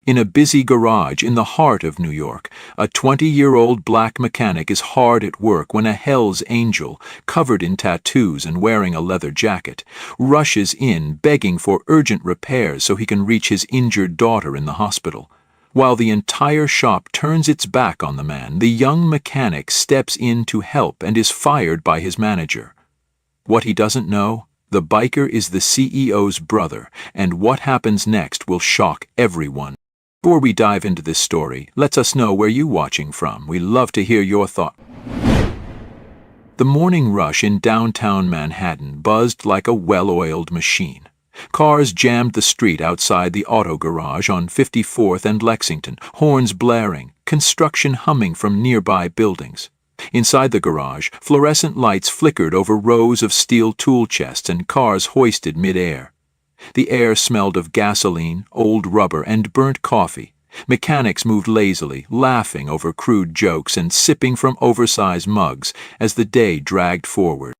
In a busy garage in the heart of New York, a 20-year-old black mechanic is hard at work when a Hell's Angel, covered in tattoos and wearing a leather jacket, rushes in begging for urgent repairs so he can reach his injured daughter in the hospital. While the entire shop turns its back on the man, the young mechanic steps in to help and is fired by his manager. What he doesn't know? The biker is the CEO's brother, and what happens next will shock everyone. Before we dive into this story, let us know where you're watching from. We love to hear your thoughts. The morning rush in downtown Manhattan buzzed like a well-oiled machine. Cars jammed the street outside the auto garage on 54th and Lexington, horns blaring, construction humming from nearby buildings. Inside the garage, fluorescent lights flickered over rows of steel tool chests and cars hoisted mid-air. The air smelled of gasoline, old rubber, and burnt coffee. Mechanics moved lazily, laughing over crude jokes and sipping from oversized mugs as the day dragged forward.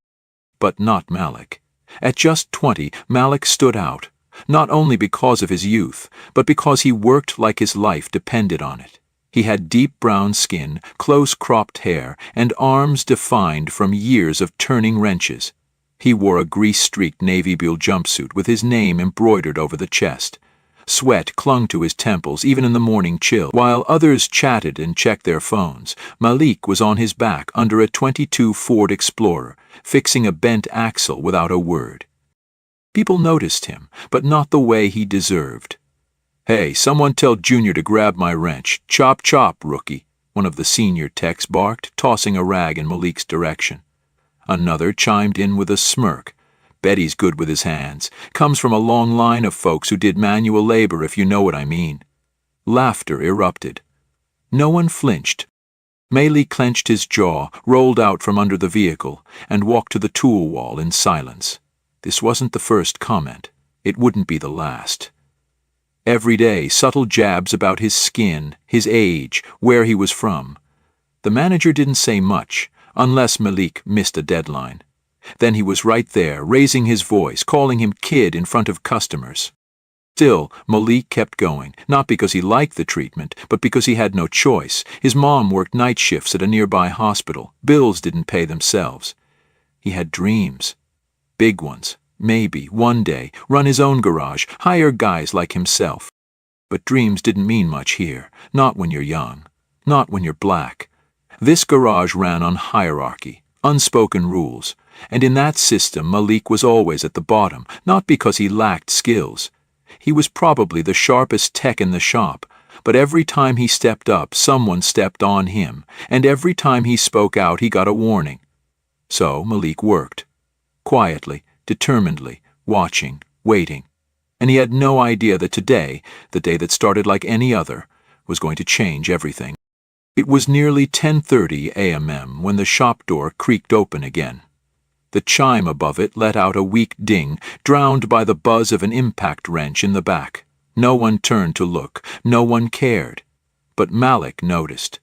But not Malik. At just 20, Malik stood out, not only because of his youth, but because he worked like his life depended on it. He had deep brown skin, close-cropped hair, and arms defined from years of turning wrenches. He wore a grease-streaked navy blue jumpsuit with his name embroidered over the chest. Sweat clung to his temples even in the morning chill. While others chatted and checked their phones, Malik was on his back under a '22 Ford Explorer, fixing a bent axle without a word. People noticed him, but not the way he deserved. "Hey, someone tell Junior to grab my wrench. Chop chop, rookie," one of the senior techs barked, tossing a rag in Malik's direction. Another chimed in with a smirk. "Bet he's good with his hands. Comes from a long line of folks who did manual labor, if you know what I mean." Laughter erupted. No one flinched. Malik clenched his jaw, rolled out from under the vehicle, and walked to the tool wall in silence. This wasn't the first comment. It wouldn't be the last. Every day, subtle jabs about his skin, his age, where he was from. The manager didn't say much, unless Malik missed a deadline. Then he was right there, raising his voice, calling him kid in front of customers. Still, Malik kept going, not because he liked the treatment, but because he had no choice. His mom worked night shifts at a nearby hospital. Bills didn't pay themselves. He had dreams. Big ones. Maybe, one day, run his own garage, hire guys like himself. But dreams didn't mean much here, not when you're young, not when you're black. This garage ran on hierarchy, unspoken rules, and in that system Malik was always at the bottom, not because he lacked skills. He was probably the sharpest tech in the shop, but every time he stepped up, someone stepped on him, and every time he spoke out, he got a warning. So Malik worked. Quietly, determinedly, watching, waiting. And he had no idea that today, the day that started like any other, was going to change everything. It was nearly 10:30 a.m. when the shop door creaked open again. The chime above it let out a weak ding, drowned by the buzz of an impact wrench in the back. No one turned to look, no one cared. But Malik noticed.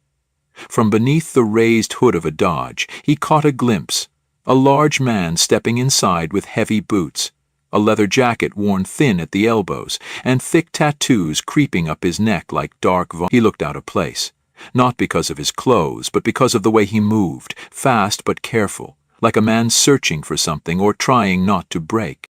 From beneath the raised hood of a Dodge, he caught a glimpse. A large man stepping inside with heavy boots, a leather jacket worn thin at the elbows, and thick tattoos creeping up his neck like dark vines. He looked out of place, not because of his clothes, but because of the way he moved, fast but careful, like a man searching for something or trying not to break.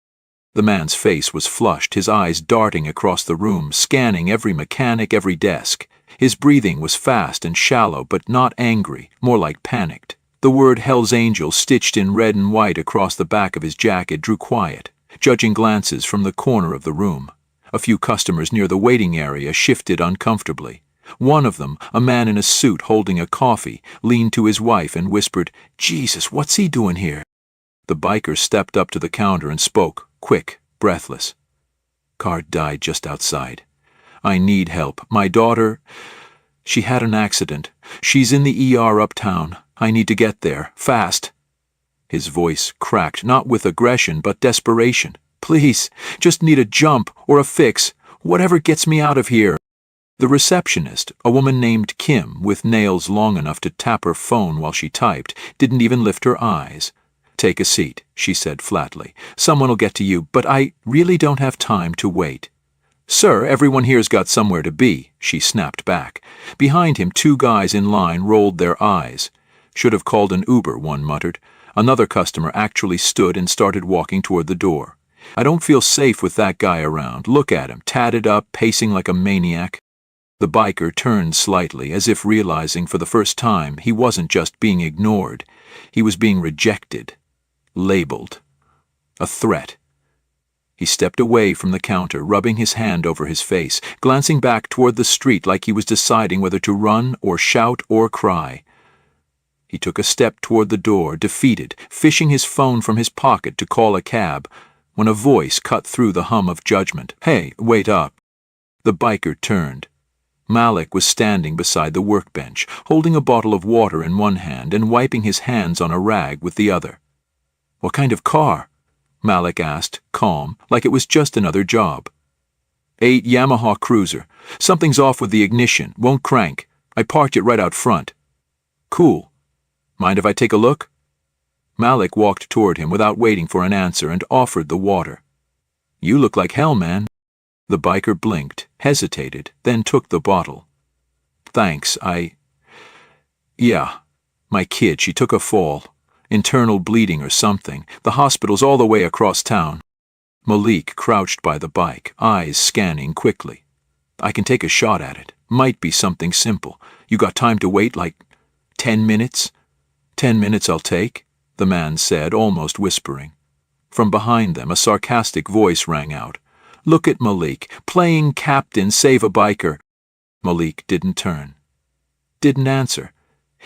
The man's face was flushed, his eyes darting across the room, scanning every mechanic, every desk. His breathing was fast and shallow, but not angry, more like panicked. The word Hell's Angel stitched in red and white across the back of his jacket drew quiet, judging glances from the corner of the room. A few customers near the waiting area shifted uncomfortably. One of them, a man in a suit holding a coffee, leaned to his wife and whispered, "Jesus, what's he doing here?" The biker stepped up to the counter and spoke, quick, breathless. "Car died just outside. I need help. My daughter, she had an accident. She's in the ER uptown. I need to get there, fast." His voice cracked, not with aggression, but desperation. "Please, just need a jump or a fix, whatever gets me out of here." The receptionist, a woman named Kim, with nails long enough to tap her phone while she typed, didn't even lift her eyes. "Take a seat," she said flatly. "Someone will get to you, but I really don't have time to wait." "Sir, everyone here's got somewhere to be," she snapped back. Behind him, two guys in line rolled their eyes. "Should have called an Uber," one muttered. Another customer actually stood and started walking toward the door. "I don't feel safe with that guy around. Look at him, tatted up, pacing like a maniac." The biker turned slightly, as if realizing for the first time he wasn't just being ignored. He was being rejected, labeled, a threat. He stepped away from the counter, rubbing his hand over his face, glancing back toward the street like he was deciding whether to run or shout or cry. He took a step toward the door, defeated, fishing his phone from his pocket to call a cab, when a voice cut through the hum of judgment. "Hey, wait up." The biker turned. Malik was standing beside the workbench, holding a bottle of water in one hand and wiping his hands on a rag with the other. "What kind of car?" Malik asked, calm, like it was just another job. "A Yamaha Cruiser. Something's off with the ignition, won't crank. I parked it right out front." "Cool. Mind if I take a look?" Malik walked toward him without waiting for an answer and offered the water. "You look like hell, man." The biker blinked, hesitated, then took the bottle. "Thanks, Yeah, my kid, she took a fall. Internal bleeding or something. The hospital's all the way across town." Malik crouched by the bike, eyes scanning quickly. "I can take a shot at it. Might be something simple. You got time to wait, like 10 minutes? 10 minutes I'll take," the man said, almost whispering. From behind them, a sarcastic voice rang out. "Look at Malik, playing captain, save a biker." Malik didn't turn. Didn't answer.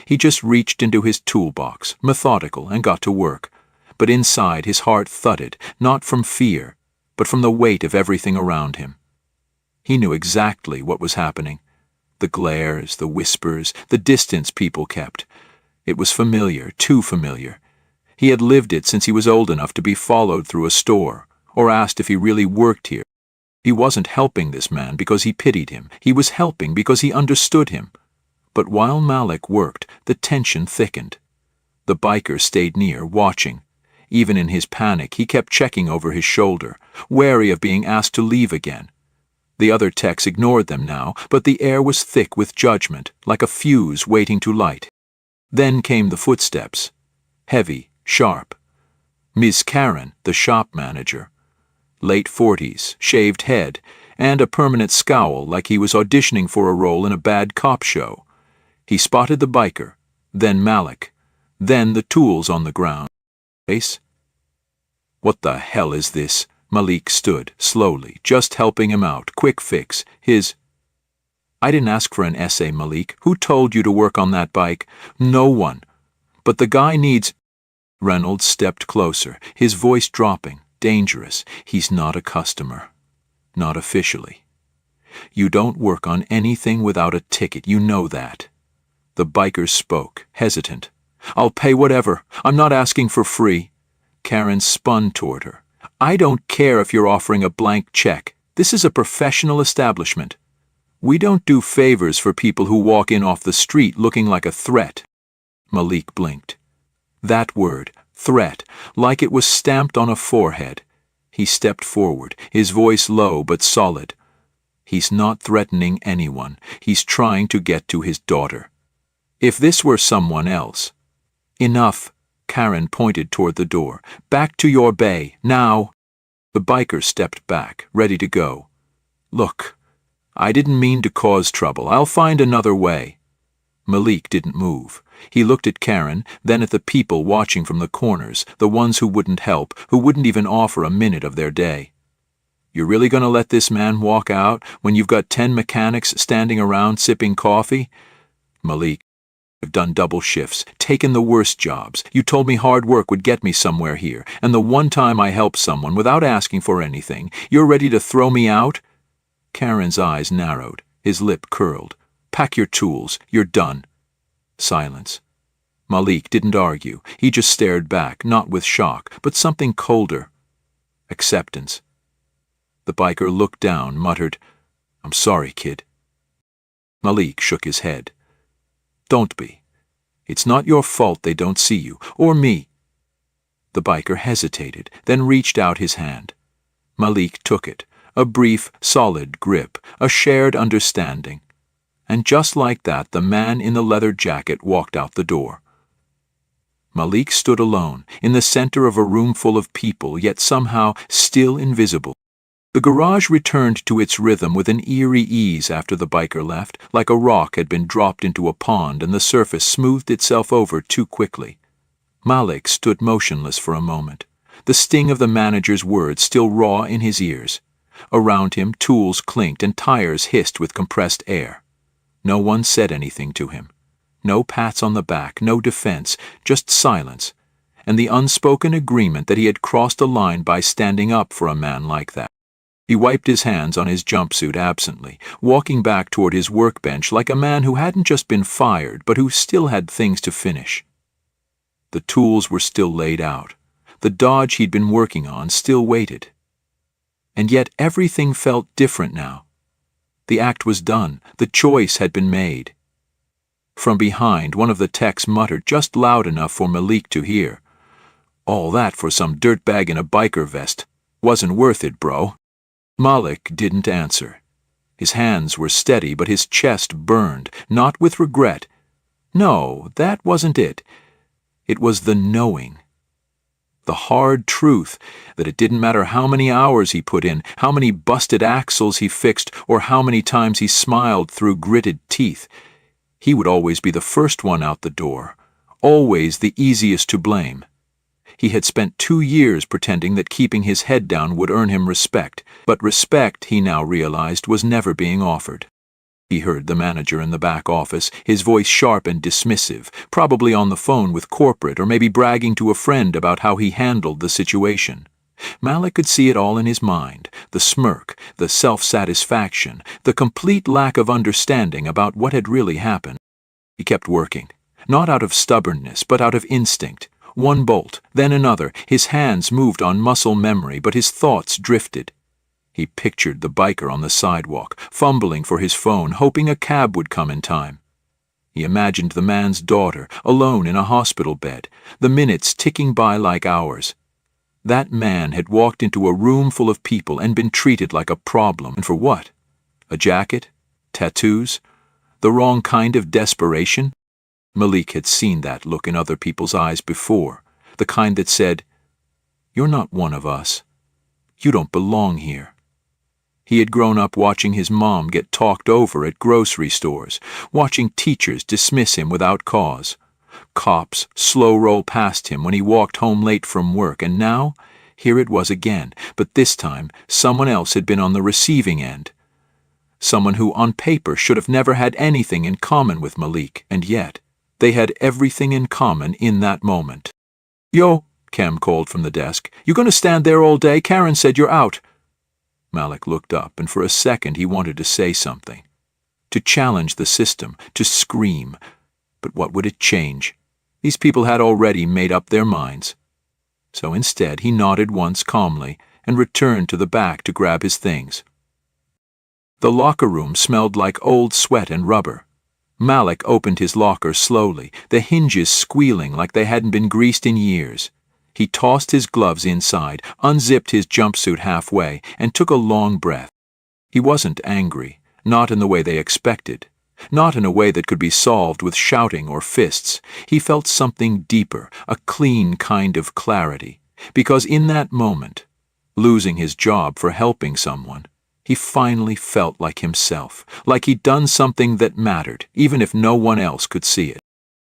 He just reached into his toolbox, methodical, and got to work. But inside his heart thudded, not from fear, but from the weight of everything around him. He knew exactly what was happening. The glares, the whispers, the distance people kept. It was familiar, too familiar. He had lived it since he was old enough to be followed through a store, or asked if he really worked here. He wasn't helping this man because he pitied him. He was helping because he understood him. But while Malik worked, the tension thickened. The biker stayed near, watching. Even in his panic, he kept checking over his shoulder, wary of being asked to leave again. The other techs ignored them now, but the air was thick with judgment, like a fuse waiting to light. Then came the footsteps. Heavy, sharp. Ms. Karen, the shop manager. Late 40s, shaved head, and a permanent scowl like he was auditioning for a role in a bad cop show. He spotted the biker, then Malik, then the tools on the ground. "Face? What the hell is this?" Malik stood, slowly, just helping him out, quick fix. "I didn't ask for an essay, Malik. Who told you to work on that bike?" "No one. But the guy needs—" Reynolds stepped closer, his voice dropping, dangerous. "He's not a customer. Not officially. You don't work on anything without a ticket, you know that." The biker spoke, hesitant. "I'll pay whatever. I'm not asking for free." Karen spun toward her. "I don't care if you're offering a blank check. This is a professional establishment. We don't do favors for people who walk in off the street looking like a threat." Malik blinked. That word, threat, like it was stamped on a forehead. He stepped forward, his voice low but solid. "He's not threatening anyone. He's trying to get to his daughter. If this were someone else—" "Enough." Karen pointed toward the door. "Back to your bay, now." The biker stepped back, ready to go. "Look, I didn't mean to cause trouble. I'll find another way." Malik didn't move. He looked at Karen, then at the people watching from the corners, the ones who wouldn't help, who wouldn't even offer a minute of their day. "You're really going to let this man walk out when you've got 10 mechanics standing around sipping coffee?" "Malik, I've done double shifts, taken the worst jobs. You told me hard work would get me somewhere here, and the one time I helped someone without asking for anything, you're ready to throw me out?" Karen's eyes narrowed, his lip curled. "Pack your tools, you're done." Silence. Malik didn't argue. He just stared back, not with shock, but something colder. Acceptance. The biker looked down, muttered, "I'm sorry, kid." Malik shook his head. "Don't be. It's not your fault they don't see you, or me." The biker hesitated, then reached out his hand. Malik took it, A brief, solid grip, a shared understanding. And just like that, the man in the leather jacket walked out the door. Malik stood alone, in the center of a room full of people, yet somehow still invisible. The garage returned to its rhythm with an eerie ease after the biker left, like a rock had been dropped into a pond and the surface smoothed itself over too quickly. Malik stood motionless for a moment, the sting of the manager's words still raw in his ears. Around him, tools clinked and tires hissed with compressed air. No one said anything to him. No pats on the back, no defense, just silence, and the unspoken agreement that he had crossed a line by standing up for a man like that. He wiped his hands on his jumpsuit absently, walking back toward his workbench like a man who hadn't just been fired but who still had things to finish. The tools were still laid out. The dodge he'd been working on still waited. And yet everything felt different now. The act was done. The choice had been made. From behind, one of the techs muttered just loud enough for Malik to hear. "All that for some dirtbag in a biker vest. Wasn't worth it, bro." Malik didn't answer. His hands were steady, but his chest burned, not with regret. No, that wasn't it. It was the knowing. The hard truth that it didn't matter how many hours he put in, how many busted axles he fixed, or how many times he smiled through gritted teeth. He would always be the first one out the door, always the easiest to blame. He had spent 2 years pretending that keeping his head down would earn him respect, but respect, he now realized, was never being offered. He heard the manager in the back office, his voice sharp and dismissive, probably on the phone with corporate or maybe bragging to a friend about how he handled the situation. Malik could see it all in his mind, the smirk, the self-satisfaction, the complete lack of understanding about what had really happened. He kept working, not out of stubbornness, but out of instinct. One bolt, then another. His hands moved on muscle memory, but his thoughts drifted. He pictured the biker on the sidewalk, fumbling for his phone, hoping a cab would come in time. He imagined the man's daughter, alone in a hospital bed, the minutes ticking by like hours. That man had walked into a room full of people and been treated like a problem. And for what? A jacket? Tattoos? The wrong kind of desperation? Malik had seen that look in other people's eyes before, the kind that said, "You're not one of us. You don't belong here." He had grown up watching his mom get talked over at grocery stores, watching teachers dismiss him without cause. Cops slow roll past him when he walked home late from work, and now, here it was again, but this time someone else had been on the receiving end. Someone who on paper should have never had anything in common with Malik, and yet they had everything in common in that moment. "Yo," Cam called from the desk. "You gonna stand there all day? Karen said you're out." Malik looked up, and for a second he wanted to say something. To challenge the system, to scream. But what would it change? These people had already made up their minds. So instead he nodded once calmly and returned to the back to grab his things. The locker room smelled like old sweat and rubber. Malik opened his locker slowly, the hinges squealing like they hadn't been greased in years. He tossed his gloves inside, unzipped his jumpsuit halfway, and took a long breath. He wasn't angry, not in the way they expected, not in a way that could be solved with shouting or fists. He felt something deeper, a clean kind of clarity, because in that moment, losing his job for helping someone, he finally felt like himself, like he'd done something that mattered, even if no one else could see it.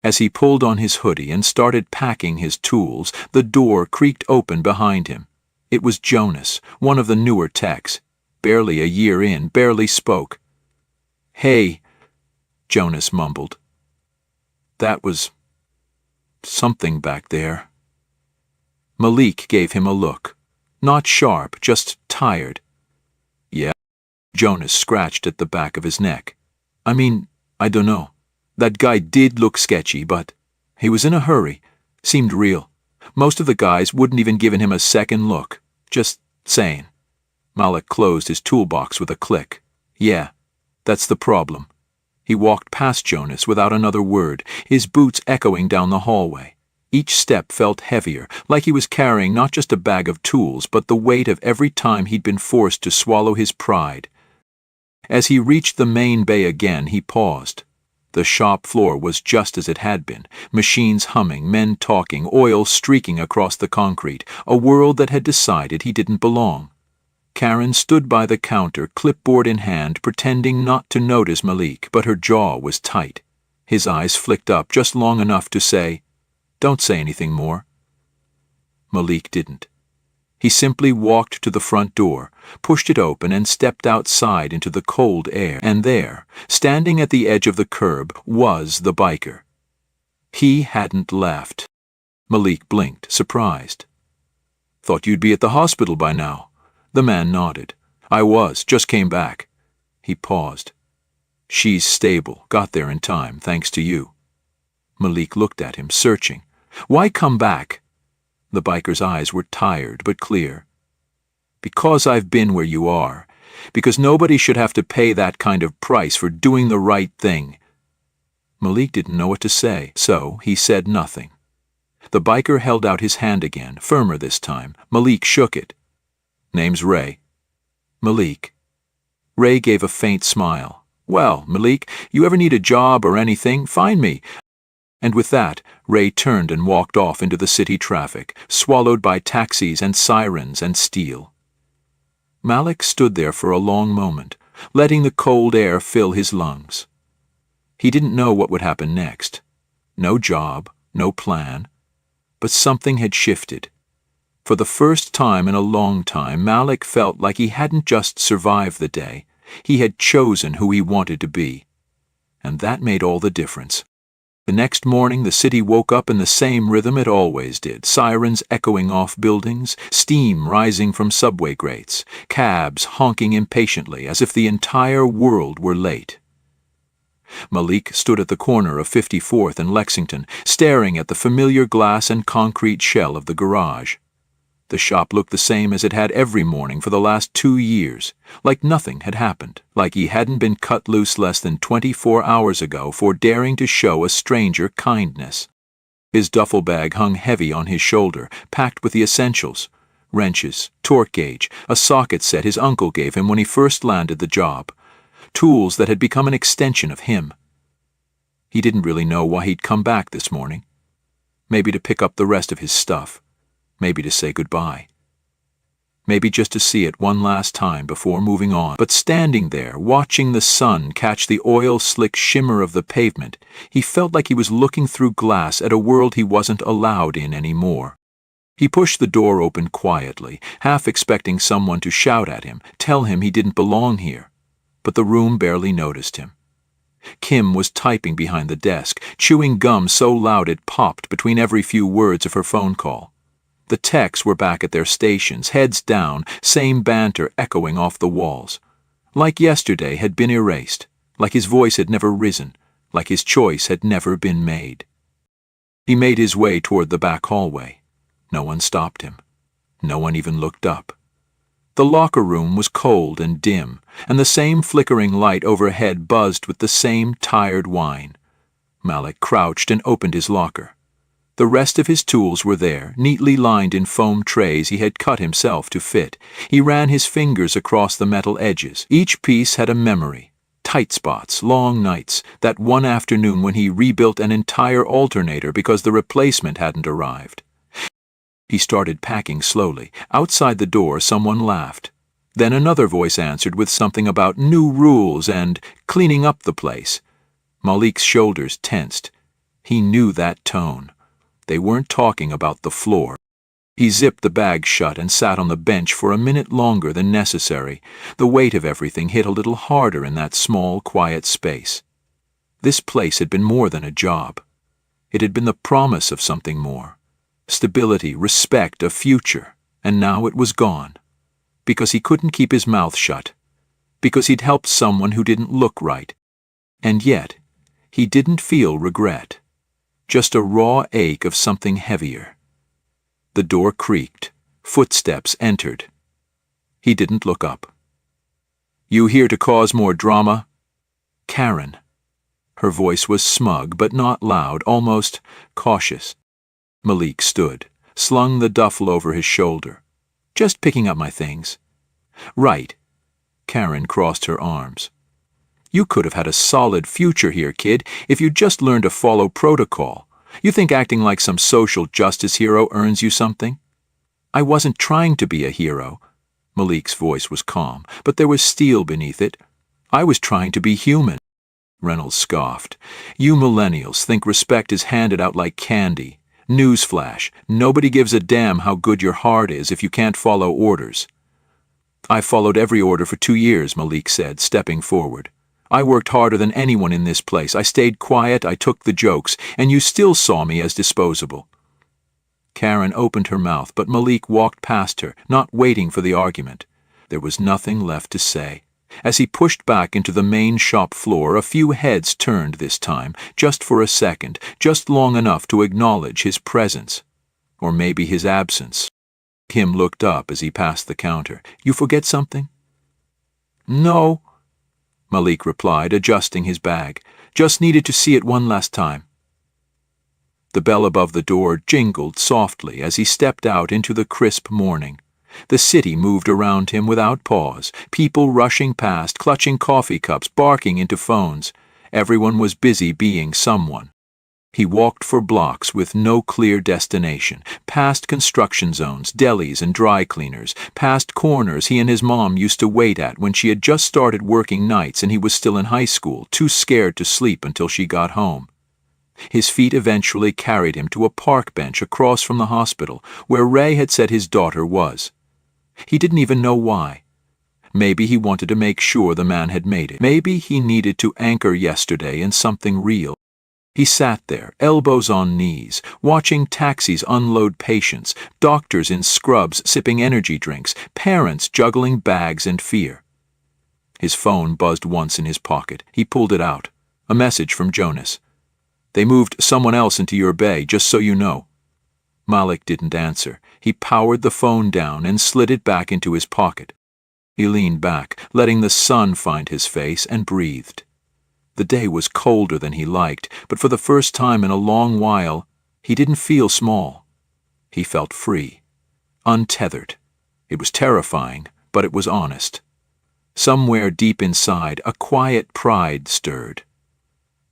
As he pulled on his hoodie and started packing his tools, the door creaked open behind him. It was Jonas, one of the newer techs, barely a year in, barely spoke. "Hey," Jonas mumbled. "That was something back there." Malik gave him a look, not sharp, just tired. "Yeah?" Jonas scratched at the back of his neck. "I mean, I dunno. That guy did look sketchy, but he was in a hurry. Seemed real. Most of the guys wouldn't even given him a second look. Just saying." Malik closed his toolbox with a click. "Yeah, that's the problem." He walked past Jonas without another word, his boots echoing down the hallway. Each step felt heavier, like he was carrying not just a bag of tools, but the weight of every time he'd been forced to swallow his pride. As he reached the main bay again, he paused. The shop floor was just as it had been, machines humming, men talking, oil streaking across the concrete, a world that had decided he didn't belong. Karen stood by the counter, clipboard in hand, pretending not to notice Malik, but her jaw was tight. His eyes flicked up just long enough to say, "Don't say anything more." Malik didn't. He simply walked to the front door, pushed it open, and stepped outside into the cold air. And there, standing at the edge of the curb, was the biker. He hadn't left. Malik blinked, surprised. "Thought you'd be at the hospital by now." The man nodded. "I was, just came back." He paused. "She's stable, got there in time, thanks to you." Malik looked at him, searching. "Why come back?" The biker's eyes were tired but clear. "Because I've been where you are. Because nobody should have to pay that kind of price for doing the right thing." Malik didn't know what to say, so he said nothing. The biker held out his hand again, firmer this time. Malik shook it. "Name's Ray." "Malik." Ray gave a faint smile. "Well, Malik, you ever need a job or anything, find me." And with that, Ray turned and walked off into the city traffic, swallowed by taxis and sirens and steel. Malik stood there for a long moment, letting the cold air fill his lungs. He didn't know what would happen next. No job, no plan. But something had shifted. For the first time in a long time, Malik felt like he hadn't just survived the day. He had chosen who he wanted to be. And that made all the difference. The next morning, the city woke up in the same rhythm it always did, sirens echoing off buildings, steam rising from subway grates, cabs honking impatiently as if the entire world were late. Malik stood at the corner of 54th and Lexington, staring at the familiar glass and concrete shell of the garage. The shop looked the same as it had every morning for the last 2 years, like nothing had happened, like he hadn't been cut loose less than 24 hours ago for daring to show a stranger kindness. His duffel bag hung heavy on his shoulder, packed with the essentials: wrenches, torque gauge, a socket set his uncle gave him when he first landed the job, tools that had become an extension of him. He didn't really know why he'd come back this morning. Maybe to pick up the rest of his stuff. Maybe to say goodbye. Maybe just to see it one last time before moving on. But standing there, watching the sun catch the oil-slick shimmer of the pavement, he felt like he was looking through glass at a world he wasn't allowed in anymore. He pushed the door open quietly, half expecting someone to shout at him, tell him he didn't belong here. But the room barely noticed him. Kim was typing behind the desk, chewing gum so loud it popped between every few words of her phone call. The techs were back at their stations, heads down, same banter echoing off the walls. Like yesterday had been erased, like his voice had never risen, like his choice had never been made. He made his way toward the back hallway. No one stopped him. No one even looked up. The locker room was cold and dim, and the same flickering light overhead buzzed with the same tired whine. Malik crouched and opened his locker. The rest of his tools were there, neatly lined in foam trays he had cut himself to fit. He ran his fingers across the metal edges. Each piece had a memory. Tight spots, long nights, that one afternoon when he rebuilt an entire alternator because the replacement hadn't arrived. He started packing slowly. Outside the door, someone laughed. Then another voice answered with something about new rules and cleaning up the place. Malik's shoulders tensed. He knew that tone. They weren't talking about the floor. He zipped the bag shut and sat on the bench for a minute longer than necessary. The weight of everything hit a little harder in that small, quiet space. This place had been more than a job. It had been the promise of something more. Stability, respect, a future. And now it was gone. Because he couldn't keep his mouth shut. Because he'd helped someone who didn't look right. And yet, he didn't feel regret. Just a raw ache of something heavier. The door creaked. Footsteps entered. He didn't look up. "You here to cause more drama?" Karen. Her voice was smug but not loud, almost cautious. Malik stood, slung the duffel over his shoulder. Just picking up my things. Right. Karen crossed her arms. You could have had a solid future here, kid, if you'd just learned to follow protocol. You think acting like some social justice hero earns you something? I wasn't trying to be a hero. Malik's voice was calm, but there was steel beneath it. I was trying to be human. Reynolds scoffed. You millennials think respect is handed out like candy. Newsflash, nobody gives a damn how good your heart is if you can't follow orders. I followed every order for 2 years, Malik said, stepping forward. I worked harder than anyone in this place. I stayed quiet, I took the jokes, and you still saw me as disposable. Karen opened her mouth, but Malik walked past her, not waiting for the argument. There was nothing left to say. As he pushed back into the main shop floor, a few heads turned this time, just for a second, just long enough to acknowledge his presence. Or maybe his absence. Kim looked up as he passed the counter. You forget something? No, Malik replied, adjusting his bag. Just needed to see it one last time. The bell above the door jingled softly as he stepped out into the crisp morning. The city moved around him without pause, people rushing past, clutching coffee cups, barking into phones. Everyone was busy being someone. He walked for blocks with no clear destination, past construction zones, delis and dry cleaners, past corners he and his mom used to wait at when she had just started working nights and he was still in high school, too scared to sleep until she got home. His feet eventually carried him to a park bench across from the hospital, where Ray had said his daughter was. He didn't even know why. Maybe he wanted to make sure the man had made it. Maybe he needed to anchor yesterday in something real. He sat there, elbows on knees, watching taxis unload patients, doctors in scrubs sipping energy drinks, parents juggling bags and fear. His phone buzzed once in his pocket. He pulled it out. A message from Jonas. They moved someone else into your bay, just so you know. Malik didn't answer. He powered the phone down and slid it back into his pocket. He leaned back, letting the sun find his face, and breathed. The day was colder than he liked, but for the first time in a long while, he didn't feel small. He felt free, untethered. It was terrifying, but it was honest. Somewhere deep inside, a quiet pride stirred.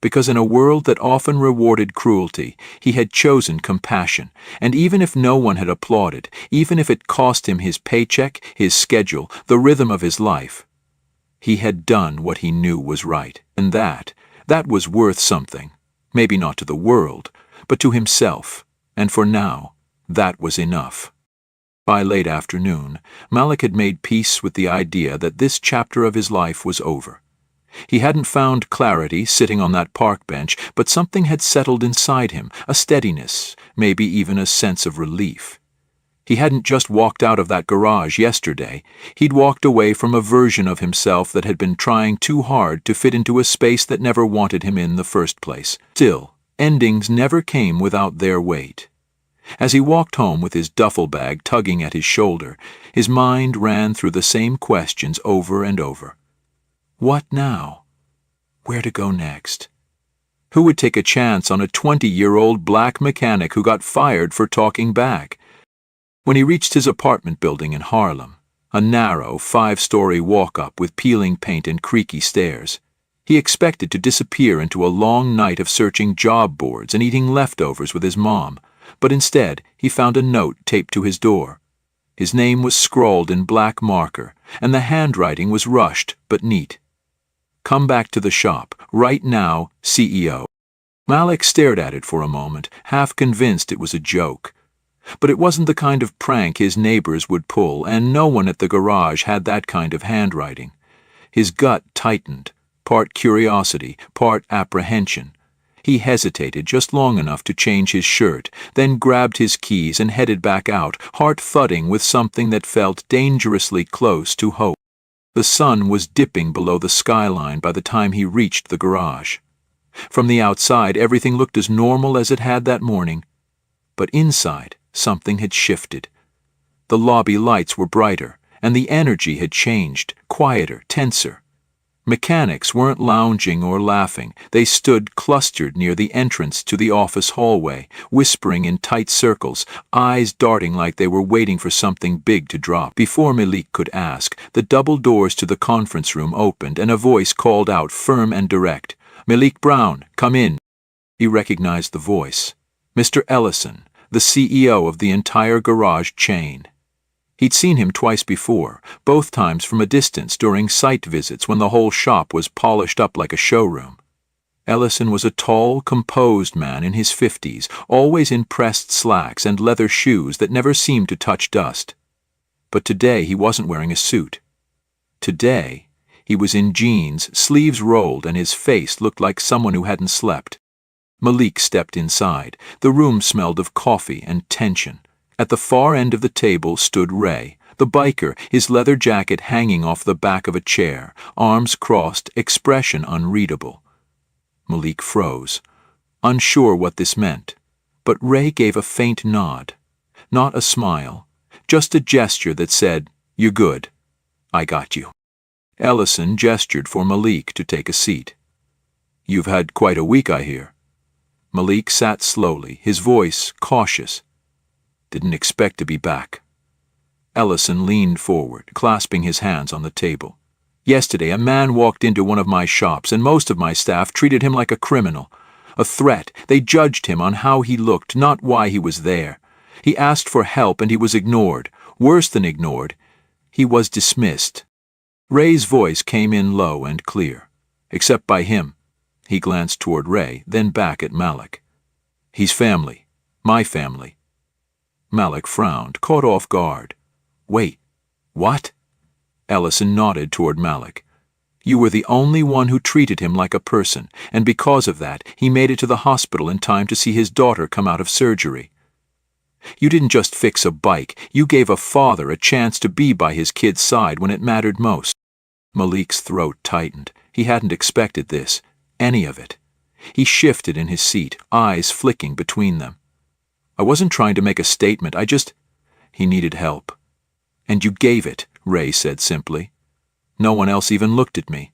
Because in a world that often rewarded cruelty, he had chosen compassion, and even if no one had applauded, even if it cost him his paycheck, his schedule, the rhythm of his life, he had done what he knew was right, and that was worth something. Maybe not to the world, but to himself, and for now, that was enough. By late afternoon, Malik had made peace with the idea that this chapter of his life was over. He hadn't found clarity sitting on that park bench, but something had settled inside him, a steadiness, maybe even a sense of relief. He hadn't just walked out of that garage yesterday. He'd walked away from a version of himself that had been trying too hard to fit into a space that never wanted him in the first place. Still, endings never came without their weight. As he walked home with his duffel bag tugging at his shoulder, his mind ran through the same questions over and over. What now? Where to go next? Who would take a chance on a 20-year-old black mechanic who got fired for talking back? When he reached his apartment building in Harlem, a narrow 5-story walk-up with peeling paint and creaky stairs, he expected to disappear into a long night of searching job boards and eating leftovers with his mom, but instead he found a note taped to his door. His name was scrawled in black marker, and the handwriting was rushed but neat. Come back to the shop, right now, CEO. Malik stared at it for a moment, half convinced it was a joke. But it wasn't the kind of prank his neighbors would pull, and no one at the garage had that kind of handwriting. His gut tightened, part curiosity, part apprehension. He hesitated just long enough to change his shirt, then grabbed his keys and headed back out, heart thudding with something that felt dangerously close to hope. The sun was dipping below the skyline by the time he reached the garage. From the outside, everything looked as normal as it had that morning. But inside, something had shifted. The lobby lights were brighter, and the energy had changed, quieter, tenser. Mechanics weren't lounging or laughing. They stood clustered near the entrance to the office hallway, whispering in tight circles, eyes darting like they were waiting for something big to drop. Before Malik could ask, the double doors to the conference room opened and a voice called out firm and direct, "Malik Brown, come in." He recognized the voice. Mr. Ellison, the CEO of the entire garage chain. He'd seen him twice before, both times from a distance during site visits when the whole shop was polished up like a showroom. Ellison was a tall, composed man in his 50s, always in pressed slacks and leather shoes that never seemed to touch dust. But today he wasn't wearing a suit. Today, he was in jeans, sleeves rolled, and his face looked like someone who hadn't slept. Malik stepped inside. The room smelled of coffee and tension. At the far end of the table stood Ray, the biker, his leather jacket hanging off the back of a chair, arms crossed, expression unreadable. Malik froze, unsure what this meant, but Ray gave a faint nod. Not a smile, just a gesture that said, "You're good. I got you." Ellison gestured for Malik to take a seat. "You've had quite a week, I hear." Malik sat slowly, his voice cautious. "Didn't expect to be back." Ellison leaned forward, clasping his hands on the table. "Yesterday, a man walked into one of my shops, and most of my staff treated him like a criminal. A threat. They judged him on how he looked, not why he was there. He asked for help, and he was ignored. Worse than ignored, he was dismissed." Ray's voice came in low and clear. "Except by him." He glanced toward Ray, then back at Malik. "He's family. My family." Malik frowned, caught off guard. "Wait, what?" Ellison nodded toward Malik. "You were the only one who treated him like a person, and because of that, he made it to the hospital in time to see his daughter come out of surgery. You didn't just fix a bike, you gave a father a chance to be by his kid's side when it mattered most." Malik's throat tightened. He hadn't expected this, any of it. He shifted in his seat, eyes flicking between them. "I wasn't trying to make a statement, He needed help. And you gave it," Ray said simply. "No one else even looked at me.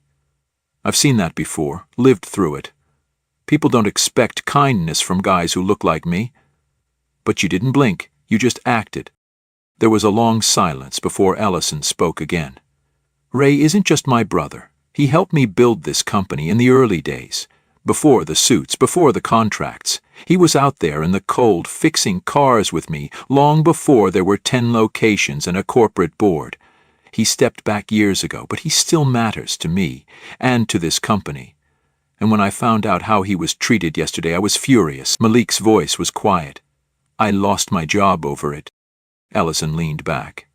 I've seen that before, lived through it. People don't expect kindness from guys who look like me. But you didn't blink, you just acted." There was a long silence before Ellison spoke again. "Ray isn't just my brother. He helped me build this company in the early days. Before the suits, before the contracts. He was out there in the cold fixing cars with me long before there were 10 locations and a corporate board. He stepped back years ago, but he still matters to me and to this company. And when I found out how he was treated yesterday, I was furious." Malik's voice was quiet. "I lost my job over it." Ellison leaned back.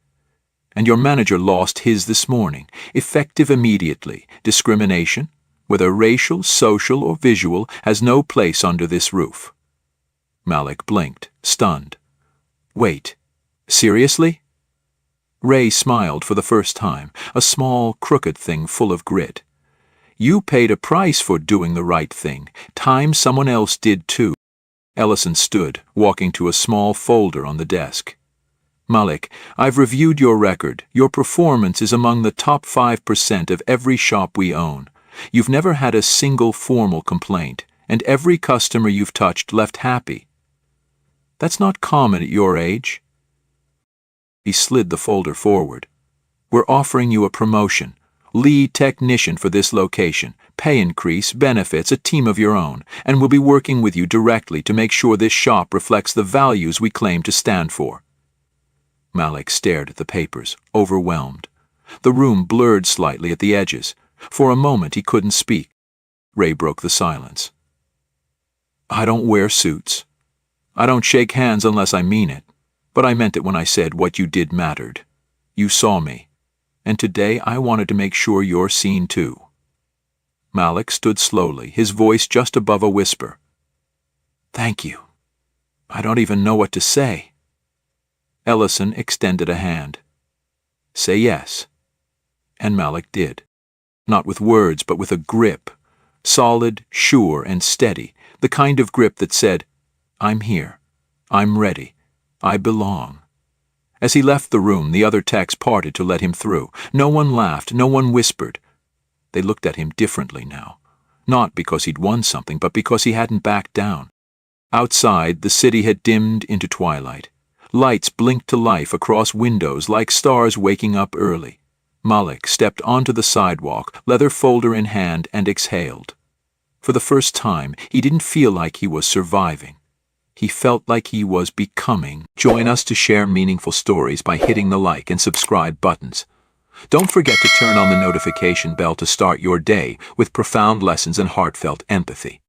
"And your manager lost his this morning, effective immediately. Discrimination, whether racial, social, or visual, has no place under this roof." Malik blinked, stunned. "Wait, seriously?" Ray smiled for the first time, a small, crooked thing full of grit. "You paid a price for doing the right thing, time someone else did too." Ellison stood, walking to a small folder on the desk. "Malik, I've reviewed your record. Your performance is among the top 5% of every shop we own. You've never had a single formal complaint, and every customer you've touched left happy. That's not common at your age." He slid the folder forward. "We're offering you a promotion. Lead technician for this location, pay increase, benefits, a team of your own, and we'll be working with you directly to make sure this shop reflects the values we claim to stand for." Malik stared at the papers, overwhelmed. The room blurred slightly at the edges. For a moment he couldn't speak. Ray broke the silence. "I don't wear suits. I don't shake hands unless I mean it. But I meant it when I said what you did mattered. You saw me. And today I wanted to make sure you're seen too." Malik stood slowly, his voice just above a whisper. "Thank you. I don't even know what to say." Ellison extended a hand. "Say yes." And Malik did. Not with words, but with a grip. Solid, sure, and steady. The kind of grip that said, "I'm here. I'm ready. I belong." As he left the room, the other techs parted to let him through. No one laughed, no one whispered. They looked at him differently now. Not because he'd won something, but because he hadn't backed down. Outside, the city had dimmed into twilight. Lights blinked to life across windows like stars waking up early. Malik stepped onto the sidewalk, leather folder in hand, and exhaled. For the first time, he didn't feel like he was surviving. He felt like he was becoming. Join us to share meaningful stories by hitting the like and subscribe buttons. Don't forget to turn on the notification bell to start your day with profound lessons and heartfelt empathy.